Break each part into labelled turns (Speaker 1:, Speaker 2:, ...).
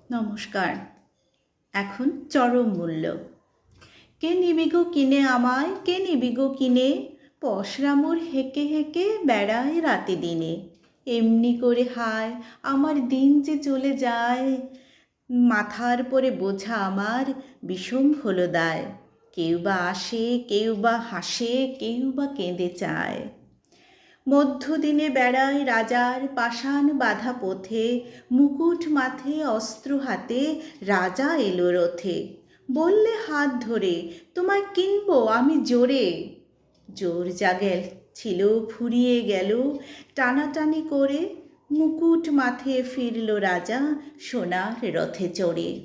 Speaker 1: নমস্কার। এখন চরম মূল্য। কে নিবি গো কিনে আমায়, কে নিবি গো কিনে? পশরামোর হেঁকে হেঁকে বেড়ায় রাতে দিনে। এমনি করে হায় আমার দিন যে চলে যায়, মাথার পরে বোঝা আমার বিষম হলো দায়। কেউ বা আসে, কেউ বা হাসে, কেউ বা কেঁদে চায়। মধ্যদিনে বেড়ায় রাজার পাষাণ বাঁধা পথে, মুকুট মাথে অস্ত্র হাতে রাজা এলো রথে। বললে হাত ধরে, তোমায় কিনবো আমি জোরে। জোর যা গেল ছিল ফুরিয়ে গেল টানাটানি করে, মুকুট মাথে ফিরল রাজা সোনার রথে চড়ে।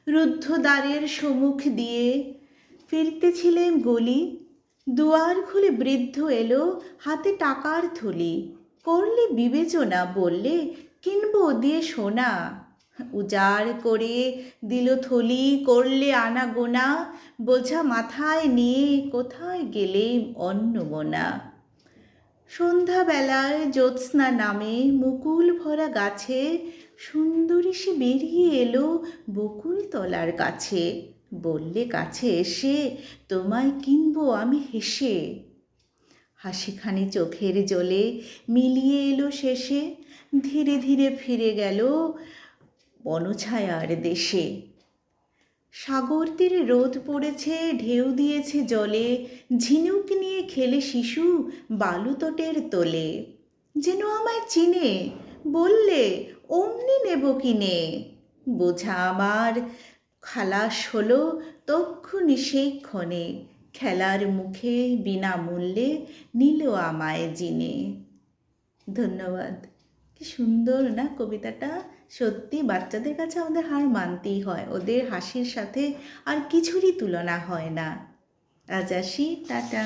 Speaker 1: রুদ্ধ দ্বারের সম্মুখ দিয়ে ফিরতেছিলেম গলি, দুয়ার খুলে বৃদ্ধ এলো হাতে টাকার থলি। করলে বিবেচনা, বললে কিনবো দিয়ে সোনা। উজাড় করে দিল থলি, করলে আনাগোনা। বোঝা মাথায় নিয়ে কোথায় গেলেম অন্নমোনা। সন্ধ্যাবেলায় জ্যোৎস্না নামে মুকুল ভরা গাছে, সুন্দরী সে বেরিয়ে এলো বকুল তলার কাছে। বললে কাছে এসে, তোমায় কিনবো আমি হেসে। হাসিখানি চোখের জলে মিলিয়ে এলো শেষে, ধীরে ধীরে ফিরে গেল বনছায়ার দেশে। সাগর তীরে রোদ পড়েছে, ঢেউ দিয়েছে জলে, ঝিনুক নিয়ে খেলে শিশু বালুতটের তোলে। যেন আমায় চিনে, বললে অমনি নেব কিনে। বোঝা আমার খালাস হলো তক্ষুনি সেই ক্ষণে, খেলার মুখে বিনামূল্যে নিল আমায় জিনে। ধন্যবাদ। কি সুন্দর না কবিতাটা! সত্যি বাচ্চাদের কাছে আমাদের হার মানতেই হয়, ওদের হাসির সাথে আর কিছুরই তুলনা হয় না। আজ আসি, টাটা।